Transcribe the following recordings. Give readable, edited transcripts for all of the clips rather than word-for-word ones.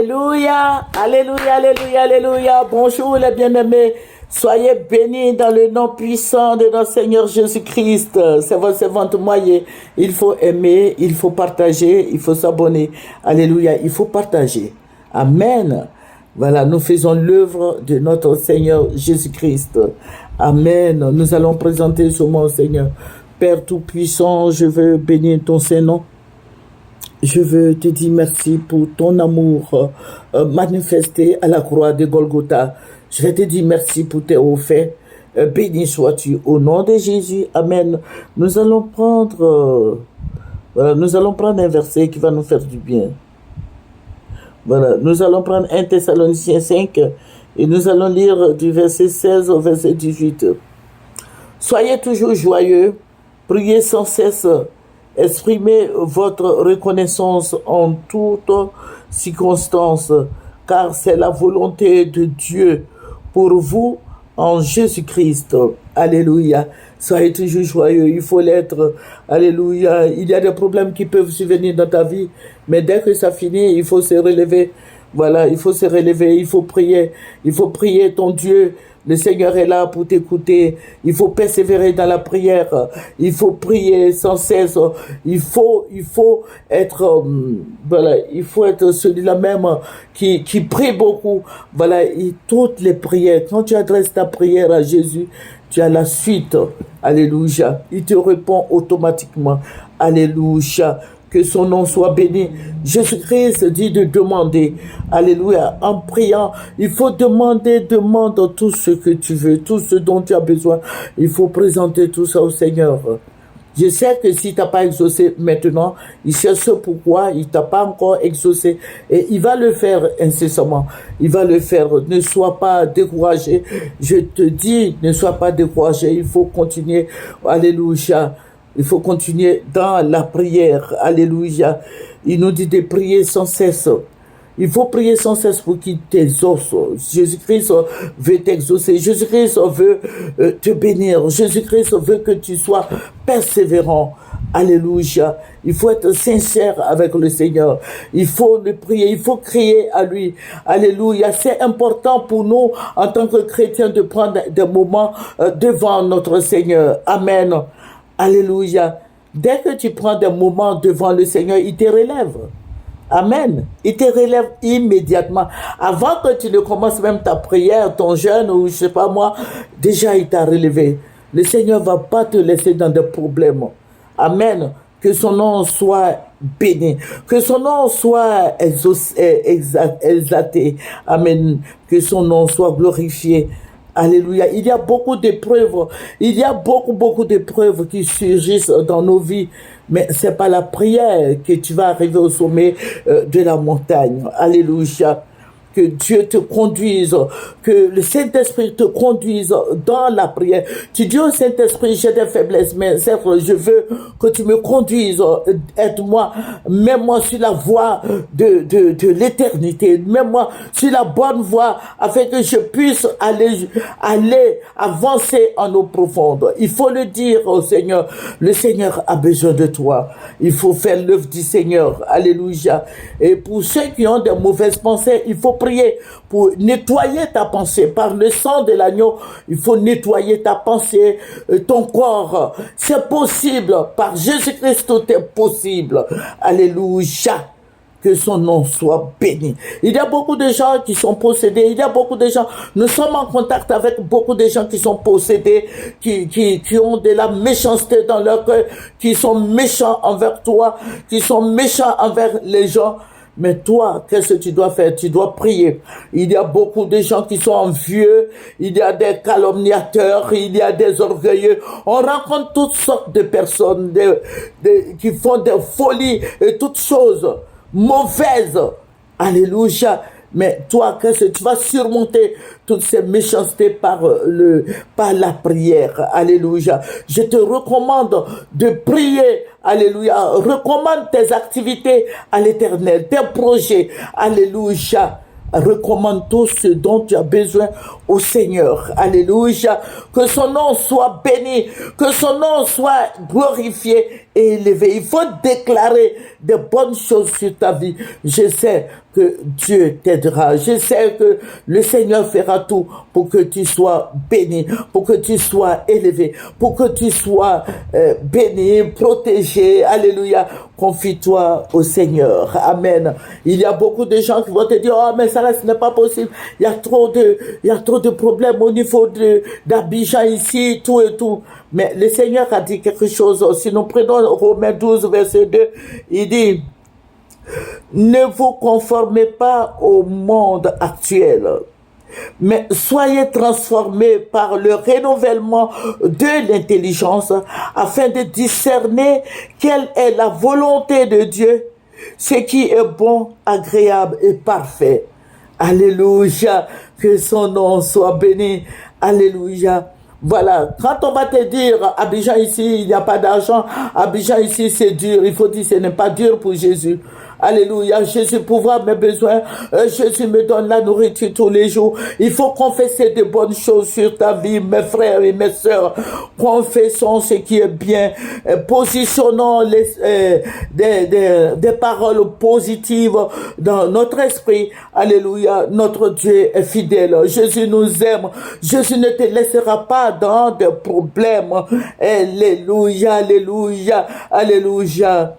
Alléluia, alléluia, alléluia, alléluia. Bonjour les bien-aimés. Soyez bénis dans le nom puissant de notre Seigneur Jésus-Christ. C'est votre servante Moyer. Il faut aimer, il faut partager, il faut s'abonner. Alléluia, il faut partager. Amen. Voilà, nous faisons l'œuvre de notre Seigneur Jésus-Christ. Amen. Nous allons présenter ce mot, Seigneur. Père Tout-Puissant, je veux bénir ton Saint-Nom. Je veux te dire merci pour ton amour manifesté à la croix de Golgotha. Je vais te dire merci pour tes hauts faits. Béni sois-tu au nom de Jésus. Amen. Nous allons prendre un verset qui va nous faire du bien. Voilà, nous allons prendre 1 Thessaloniciens 5 et nous allons lire du verset 16 au verset 18. Soyez toujours joyeux, priez sans cesse, exprimez votre reconnaissance en toutes circonstances, car c'est la volonté de Dieu pour vous en Jésus-Christ. Alléluia. Soyez toujours joyeux, il faut l'être. Alléluia. Il y a des problèmes qui peuvent survenir dans ta vie, mais dès que ça finit, il faut se relever. Voilà, il faut se relever, il faut prier. Il faut prier ton Dieu. Le Seigneur est là pour t'écouter. Il faut persévérer dans la prière. Il faut prier sans cesse. Il faut être, il faut être celui-là même qui prie beaucoup. Voilà, et toutes les prières. Quand tu adresses ta prière à Jésus, tu as la suite. Alléluia. Il te répond automatiquement. Alléluia. Que son nom soit béni. Jésus-Christ dit de demander. Alléluia. En priant, il faut demande tout ce que tu veux, tout ce dont tu as besoin. Il faut présenter tout ça au Seigneur. Je sais que si tu n'as pas exaucé maintenant, il sait ce pourquoi il t'a pas encore exaucé. Et il va le faire incessamment. Il va le faire. Ne sois pas découragé. Je te dis, ne sois pas découragé. Il faut continuer. Alléluia. Il faut continuer dans la prière. Alléluia. Il nous dit de prier sans cesse. Il faut prier sans cesse pour qu'il t'exauce. Jésus-Christ veut t'exaucer. Jésus-Christ veut te bénir. Jésus-Christ veut que tu sois persévérant. Alléluia. Il faut être sincère avec le Seigneur. Il faut le prier. Il faut crier à lui. Alléluia. C'est important pour nous, en tant que chrétiens, de prendre des moments devant notre Seigneur. Amen. Alléluia. Dès que tu prends des moments devant le Seigneur, il te relève. Amen. Il te relève immédiatement. Avant que tu ne commences même ta prière, ton jeûne ou je sais pas moi, déjà il t'a relevé. Le Seigneur va pas te laisser dans des problèmes. Amen. Que son nom soit béni. Que son nom soit exalté. Amen. Que son nom soit glorifié. Alléluia. Il y a beaucoup d'épreuves. Il y a beaucoup d'épreuves qui surgissent dans nos vies. Mais c'est pas la prière que tu vas arriver au sommet de la montagne. Alléluia. Que Dieu te conduise, que le Saint-Esprit te conduise dans la prière. Tu dis au Saint-Esprit, j'ai des faiblesses, mais je veux que tu me conduises, aide-moi, mets-moi sur la voie de l'éternité, mets-moi sur la bonne voie, afin que je puisse aller avancer en eau profonde. Il faut le dire au Seigneur, le Seigneur a besoin de toi. Il faut faire l'œuvre du Seigneur. Alléluia. Et pour ceux qui ont des mauvaises pensées, il faut prier pour nettoyer ta pensée par le sang de l'agneau. Il faut nettoyer ta pensée, ton corps. C'est possible. Par Jésus-Christ, tout est possible. Alléluia. Que son nom soit béni. Il y a beaucoup de gens qui sont possédés. Il y a beaucoup de gens. Nous sommes en contact avec beaucoup de gens qui sont possédés, qui ont de la méchanceté dans leur cœur, qui sont méchants envers toi, qui sont méchants envers les gens. Mais toi, qu'est-ce que tu dois faire? Tu dois prier. Il y a beaucoup de gens qui sont envieux, il y a des calomniateurs, il y a des orgueilleux. On rencontre toutes sortes de personnes qui font des folies et toutes choses mauvaises. Alléluia. Mais toi, qu'est-ce que tu vas surmonter toutes ces méchancetés par la prière. Alléluia. Je te recommande de prier. Alléluia. Recommande tes activités à l'Éternel, tes projets. Alléluia. Recommande tout ce dont tu as besoin au Seigneur. Alléluia. Que son nom soit béni. Que son nom soit glorifié élevé. Il faut déclarer de bonnes choses sur ta vie. Je sais que Dieu t'aidera. Je sais que le Seigneur fera tout pour que tu sois béni, pour que tu sois élevé, pour que tu sois béni, protégé. Alléluia. Confie-toi au Seigneur. Amen. Il y a beaucoup de gens qui vont te dire, oh, mais ça là, ce n'est pas possible. Il y a trop de problèmes au niveau d'Abidjan ici, tout et tout. Mais le Seigneur a dit quelque chose. Si nous prenons Romains 12, verset 2, il dit, ne vous conformez pas au monde actuel, mais soyez transformés par le renouvellement de l'intelligence afin de discerner quelle est la volonté de Dieu, ce qui est bon, agréable et parfait. Alléluia, que son nom soit béni. Alléluia. Voilà, quand on va te dire, Abidjan ici, il n'y a pas d'argent, Abidjan ici, c'est dur, il faut dire, ce n'est pas dur pour Jésus. Alléluia, Jésus pourvoit mes besoins, Jésus me donne la nourriture tous les jours. Il faut confesser de bonnes choses sur ta vie, mes frères et mes sœurs. Confessons ce qui est bien, positionnons des paroles positives dans notre esprit. Alléluia, notre Dieu est fidèle. Jésus nous aime. Jésus ne te laissera pas dans des problèmes. Alléluia, alléluia, alléluia.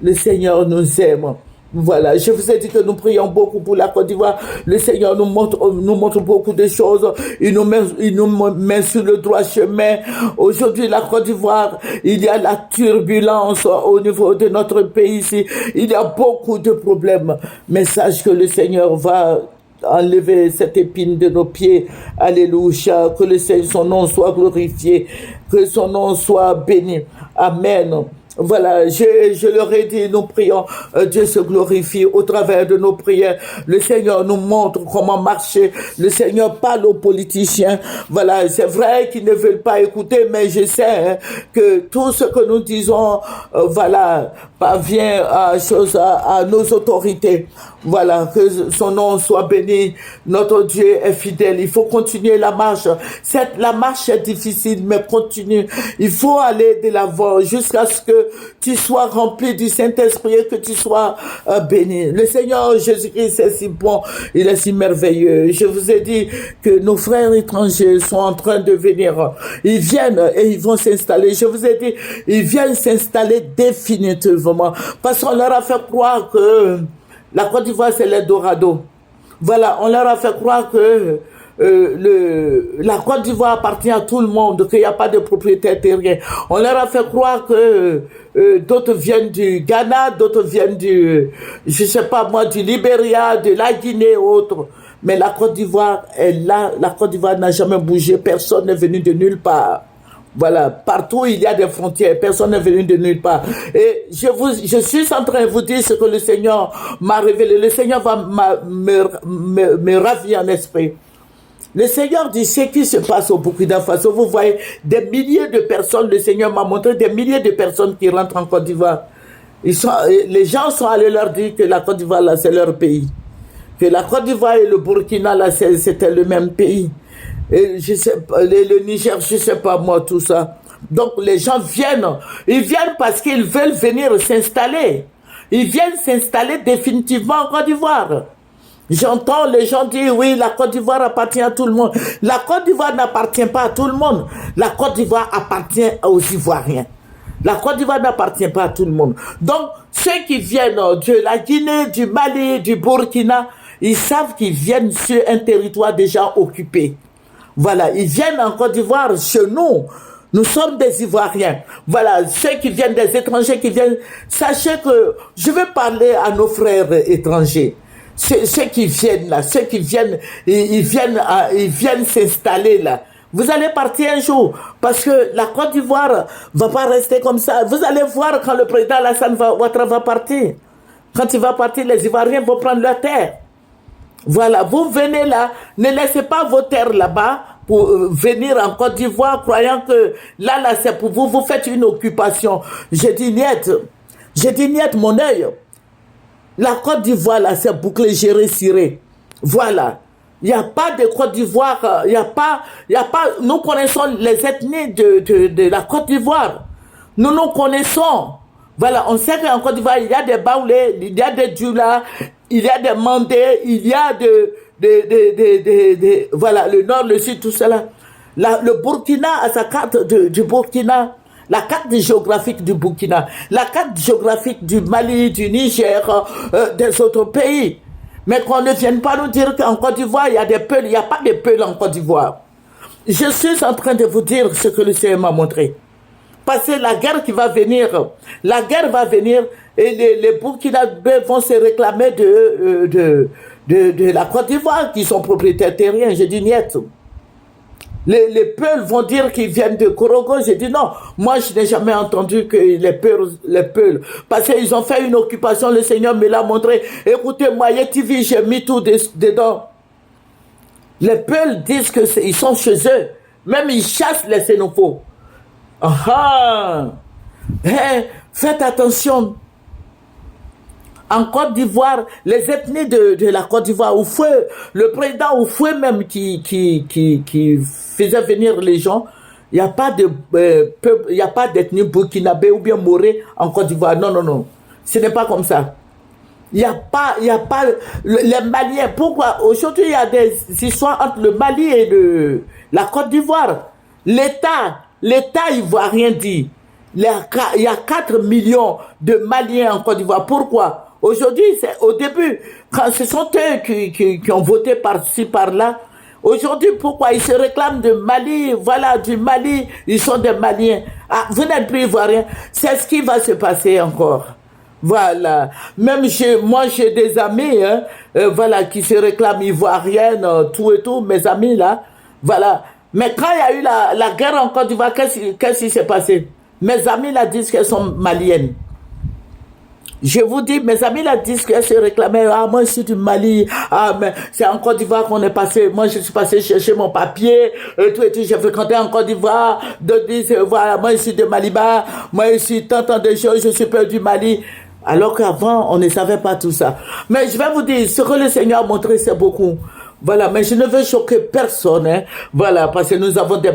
Le Seigneur nous aime. Voilà, je vous ai dit que nous prions beaucoup pour la Côte d'Ivoire. Le Seigneur nous montre beaucoup de choses. Il nous met sur le droit chemin. Aujourd'hui, la Côte d'Ivoire, il y a la turbulence au niveau de notre pays ici. Il y a beaucoup de problèmes. Mais sache que le Seigneur va enlever cette épine de nos pieds. Alléluia. Que son nom soit glorifié. Que son nom soit béni. Amen. Voilà, je leur ai dit, nous prions, Dieu se glorifie au travers de nos prières. Le Seigneur nous montre comment marcher. Le Seigneur parle aux politiciens. Voilà, c'est vrai qu'ils ne veulent pas écouter, mais je sais que tout ce que nous disons, voilà, parvient à nos autorités. Voilà, que son nom soit béni. Notre Dieu est fidèle. Il faut continuer la marche. La marche est difficile, mais continue. Il faut aller de l'avant jusqu'à ce que tu sois rempli du Saint-Esprit et que tu sois béni. Le Seigneur Jésus-Christ est si bon, il est si merveilleux. Je vous ai dit que nos frères étrangers sont en train de venir. Ils viennent et ils vont s'installer. Je vous ai dit, ils viennent s'installer définitivement. Parce qu'on leur a fait croire que la Côte d'Ivoire, c'est l'Eldorado. Voilà, on leur a fait croire que la Côte d'Ivoire appartient à tout le monde, qu'il n'y a pas de propriétaire terrien. On leur a fait croire que d'autres viennent du Ghana, d'autres viennent je sais pas moi, du Libéria, de la Guinée, autres. Mais la Côte d'Ivoire est là. La Côte d'Ivoire n'a jamais bougé. Personne n'est venu de nulle part. Voilà, partout il y a des frontières, personne n'est venu de nulle part. Et je suis en train de vous dire ce que le Seigneur m'a révélé. Le Seigneur va me ravir en esprit. Le Seigneur dit ce qui se passe au Burkina Faso. Vous voyez des milliers de personnes, le Seigneur m'a montré des milliers de personnes qui rentrent en Côte d'Ivoire. Les gens sont allés leur dire que la Côte d'Ivoire, là, c'est leur pays. Que la Côte d'Ivoire et le Burkina, là, c'était le même pays. Et je sais pas, le Niger, je sais pas moi, tout ça. Donc les gens viennent. Ils viennent parce qu'ils veulent venir s'installer. Ils viennent s'installer définitivement en Côte d'Ivoire. J'entends les gens dire, oui, la Côte d'Ivoire appartient à tout le monde. La Côte d'Ivoire n'appartient pas à tout le monde. La Côte d'Ivoire appartient aux Ivoiriens. La Côte d'Ivoire n'appartient pas à tout le monde. Donc, ceux qui viennent de la Guinée, du Mali, du Burkina, ils savent qu'ils viennent sur un territoire déjà occupé. Voilà, ils viennent en Côte d'Ivoire chez nous. Nous sommes des Ivoiriens. Voilà, ceux qui viennent des étrangers qui viennent, sachez que je vais parler à nos frères étrangers. Ceux qui viennent là, ceux qui viennent, ils viennent s'installer là. Vous allez partir un jour, parce que la Côte d'Ivoire va pas rester comme ça. Vous allez voir quand le président Alassane Ouattara va partir. Quand il va partir, les Ivoiriens vont prendre leur terre. Voilà, vous venez là, ne laissez pas vos terres là-bas pour venir en Côte d'Ivoire, croyant que là, c'est pour vous, vous faites une occupation. J'ai dit niet, mon œil. La Côte d'Ivoire, là, c'est bouclé, géré, ciré. Voilà. Il n'y a pas de Côte d'Ivoire, il y a pas, nous connaissons les ethnies de la Côte d'Ivoire. Nous connaissons. Voilà, on sait qu'en Côte d'Ivoire, il y a des Baoulés, il y a des Djoula, il y a des Mandés, il y a voilà, le nord, le sud, tout cela. Le Burkina a sa carte du Burkina, la carte géographique du Burkina, la carte géographique du Mali, du Niger, des autres pays. Mais qu'on ne vienne pas nous dire qu'en Côte d'Ivoire, il y a des peuls, il n'y a pas de peuls en Côte d'Ivoire. Je suis en train de vous dire ce que le Seigneur m'a montré. Parce que la guerre qui va venir, la guerre va venir et les Burkinabés vont se réclamer de la Côte d'Ivoire qui sont propriétaires terriens. J'ai dit niet. Les Peuls vont dire qu'ils viennent de Korogo. J'ai dit non. Moi, je n'ai jamais entendu que les Peuls. Parce qu'ils ont fait une occupation, le Seigneur me l'a montré. Écoutez, moi, TV, j'ai mis tout dedans. Les Peuls disent qu'ils sont chez eux. Même ils chassent les xénophobes. Faites attention. En Côte d'Ivoire, les ethnies de la Côte d'Ivoire, le président Oufoué même qui faisait venir les gens, il n'y a pas d'ethnie burkinabé ou bien moré en Côte d'Ivoire. Non, non, non. Ce n'est pas comme ça. Il n'y a pas les Maliens. Pourquoi? Aujourd'hui, il y a des histoires entre le Mali et la Côte d'Ivoire. L'État ivoirien dit, il y a 4 millions de Maliens en Côte d'Ivoire. Pourquoi? Aujourd'hui, au début, quand ce sont eux qui ont voté par-ci, par-là. Aujourd'hui, pourquoi ils se réclament de Mali? Voilà, du Mali, ils sont des Maliens. Ah, vous n'êtes plus ivoiriens. C'est ce qui va se passer encore. Voilà. Même moi, j'ai des amis, voilà, qui se réclament ivoiriennes, tout et tout, mes amis là. Voilà. Mais quand il y a eu la guerre en Côte d'Ivoire, qu'est-ce qui s'est passé? Mes amis là disent qu'elles sont maliennes. Je vous dis, mes amis là disent qu'elles se réclamaient. Ah, moi je suis du Mali. Ah, mais c'est en Côte d'Ivoire qu'on est passé. Moi je suis passé chercher mon papier. Et tout. J'ai fréquenté en Côte d'Ivoire. D'autres disent, voilà, moi je suis de Maliba. Moi je suis tant de choses. Je suis peur du Mali. Alors qu'avant, on ne savait pas tout ça. Mais je vais vous dire, ce que le Seigneur a montré, c'est beaucoup. Voilà, mais je ne veux choquer personne, hein. Voilà, parce que nous avons des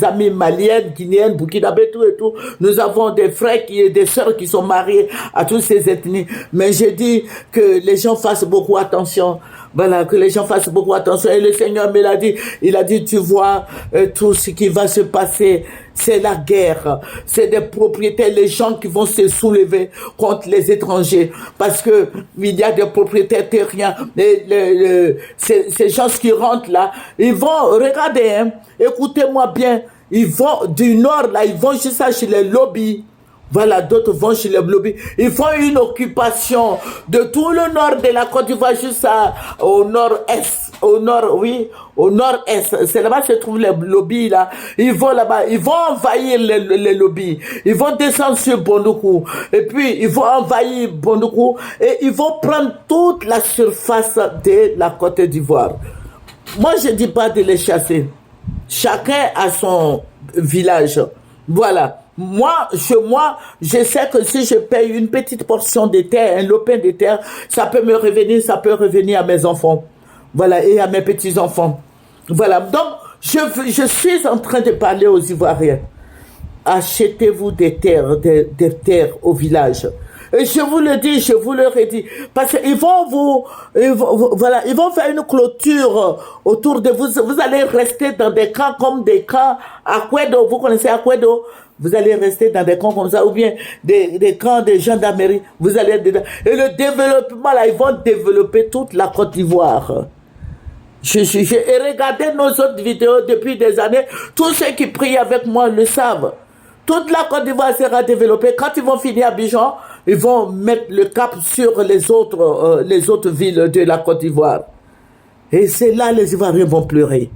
amis maliennes, guinéennes, burkinabés, tout et tout. Nous avons des frères des sœurs qui sont mariés à toutes ces ethnies. Mais je dis que les gens fassent beaucoup attention. Voilà, que les gens fassent beaucoup attention. Et le Seigneur me l'a dit. Il a dit, tu vois, tout ce qui va se passer, c'est la guerre. C'est des propriétaires, les gens qui vont se soulever contre les étrangers. Parce que il y a des propriétaires terriens. Ces gens qui rentrent là, ils vont, regardez, hein, écoutez-moi bien, ils vont du nord là, ils vont juste chez les lobbies. Voilà, d'autres vont chez les lobbies. Ils font une occupation de tout le nord de la Côte d'Ivoire jusqu'au nord-est. Au nord, oui, au nord-est. C'est là-bas que se trouvent les lobbies, là. Ils vont là-bas, ils vont envahir les lobbies. Ils vont descendre sur Bondoukou. Et puis, ils vont envahir Bondoukou. Et ils vont prendre toute la surface de la Côte d'Ivoire. Moi, je ne dis pas de les chasser. Chacun a son village. Voilà. Chez moi, je sais que si je paye une petite portion de terre, un lopin de terre, ça peut revenir à mes enfants. Voilà, et à mes petits-enfants. Voilà, donc, je suis en train de parler aux Ivoiriens. Achetez-vous des terres au village. Et je vous le dis, je vous le redis, parce qu'ils vont ils vont faire une clôture autour de vous. Vous allez rester dans des camps comme des camps Akwedo. Vous connaissez Akwedo? Vous allez rester dans des camps comme ça, ou bien des camps de gendarmerie. Vous allez être dedans. Et le développement, là, ils vont développer toute la Côte d'Ivoire. J'ai regardé nos autres vidéos depuis des années. Tous ceux qui prient avec moi le savent. Toute la Côte d'Ivoire sera développée. Quand ils vont finir à Abidjan, ils vont mettre le cap sur les autres villes de la Côte d'Ivoire. Et c'est là les Ivoiriens vont pleurer.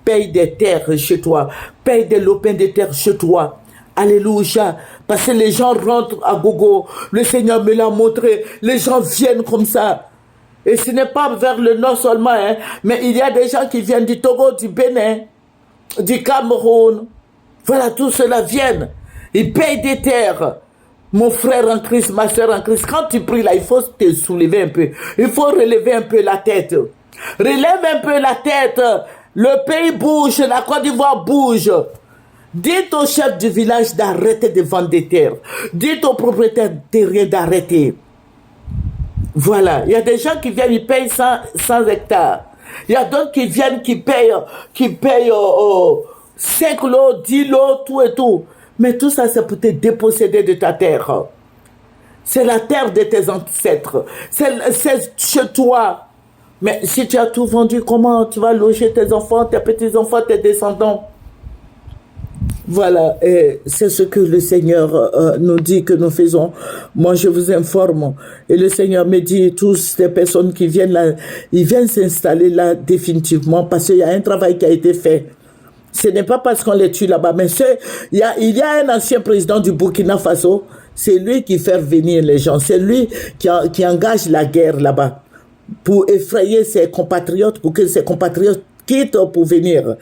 Paye des terres chez toi. Paye des lopins de terre chez toi. Alléluia. Parce que les gens rentrent à gogo. Le Seigneur me l'a montré. Les gens viennent comme ça. Et ce n'est pas vers le nord seulement, hein, mais il y a des gens qui viennent du Togo, du Bénin, du Cameroun. Voilà, tout cela viennent. Ils payent des terres. Mon frère en Christ, ma soeur en Christ, quand tu pries là, il faut te soulever un peu. Il faut relever un peu la tête. Relève un peu la tête. Le pays bouge, la Côte d'Ivoire bouge. Dites au chef du village d'arrêter de vendre des terres. Dites au propriétaire terrier d'arrêter. Voilà. Il y a des gens qui viennent, ils payent 100 hectares. Il y a d'autres qui viennent, qui payent 5 lots, 10 lots, tout et tout. Mais tout ça, c'est pour te déposséder de ta terre. C'est la terre de tes ancêtres. C'est chez toi. Mais si tu as tout vendu, comment tu vas loger tes enfants, tes petits-enfants, tes descendants? Voilà, et c'est ce que le Seigneur nous dit que nous faisons. Moi, je vous informe. Et le Seigneur me dit, tous ces personnes qui viennent là, ils viennent s'installer là définitivement parce qu'il y a un travail qui a été fait. Ce n'est pas parce qu'on les tue là-bas, mais il y a un ancien président du Burkina Faso, c'est lui qui fait venir les gens, c'est lui qui engage la guerre là-bas pour effrayer ses compatriotes, pour que ses compatriotes quittent pour venir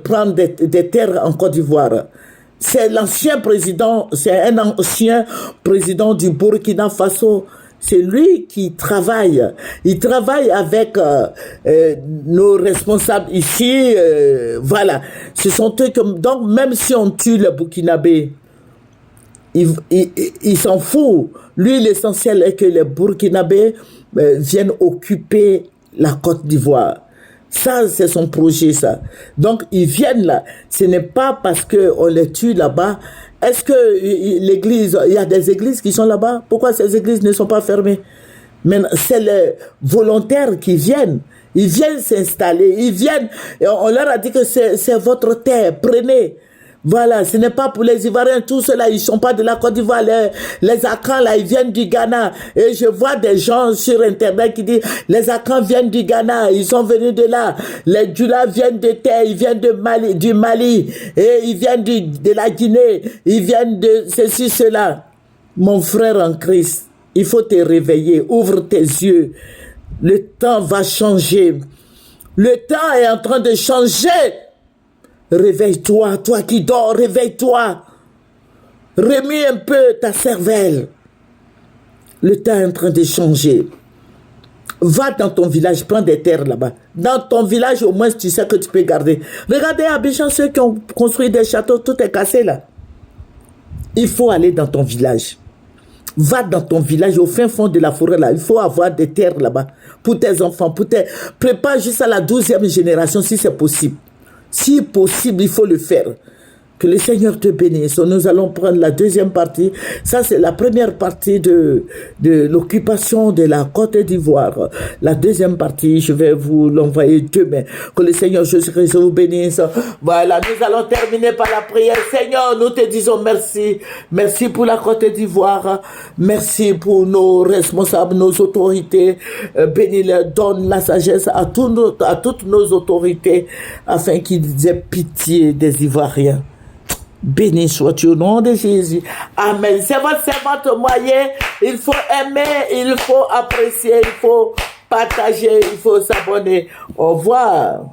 prendre des terres en Côte d'Ivoire. C'est l'ancien président, c'est un ancien président du Burkina Faso. C'est lui qui travaille. Il travaille avec nos responsables ici. Voilà. Ce sont eux comme... Donc, même si on tue le Burkinabé, il s'en fout. Lui, l'essentiel est que les Burkinabés viennent occuper la Côte d'Ivoire. Ça, c'est son projet, ça. Donc, ils viennent là. Ce n'est pas parce qu'on les tue là-bas. Est-ce que l'église, il y a des églises qui sont là-bas? Pourquoi ces églises ne sont pas fermées? Mais c'est les volontaires qui viennent. Ils viennent s'installer. Ils viennent. Et on leur a dit que c'est votre terre. Prenez. Voilà, ce n'est pas pour les Ivoiriens, tous ceux-là, ils ne sont pas de la Côte d'Ivoire, les Akans, là, ils viennent du Ghana. Et je vois des gens sur Internet qui disent, les Akans viennent du Ghana, ils sont venus de là. Les Djula viennent de terre, ils viennent du Mali, et ils viennent de la Guinée, ils viennent de ceci, cela. Mon frère en Christ, il faut te réveiller, ouvre tes yeux. Le temps va changer. Le temps est en train de changer. Réveille-toi, toi qui dors, réveille-toi. Remue un peu ta cervelle. Le temps est en train de changer. Va dans ton village, prends des terres là-bas. Dans ton village, au moins, tu sais que tu peux garder. Regardez à Abidjan, ceux qui ont construit des châteaux, tout est cassé là. Il faut aller dans ton village. Va dans ton village, au fin fond de la forêt là. Il faut avoir des terres là-bas. Pour tes enfants, prépare juste à la 12e génération si c'est possible. Si possible, il faut le faire. Que le Seigneur te bénisse. Nous allons prendre la deuxième partie. Ça, c'est la première partie de l'occupation de la Côte d'Ivoire. La deuxième partie, je vais vous l'envoyer demain. Que le Seigneur Jésus-Christ vous bénisse. Voilà, nous allons terminer par la prière. Seigneur, nous te disons merci. Merci pour la Côte d'Ivoire. Merci pour nos responsables, nos autorités. Bénis-les, donne la sagesse à toutes nos autorités afin qu'ils aient pitié des Ivoiriens. Béni sois-tu au nom de Jésus. Amen. C'est votre servante moyen. Il faut aimer, il faut apprécier, il faut partager, il faut s'abonner. Au revoir.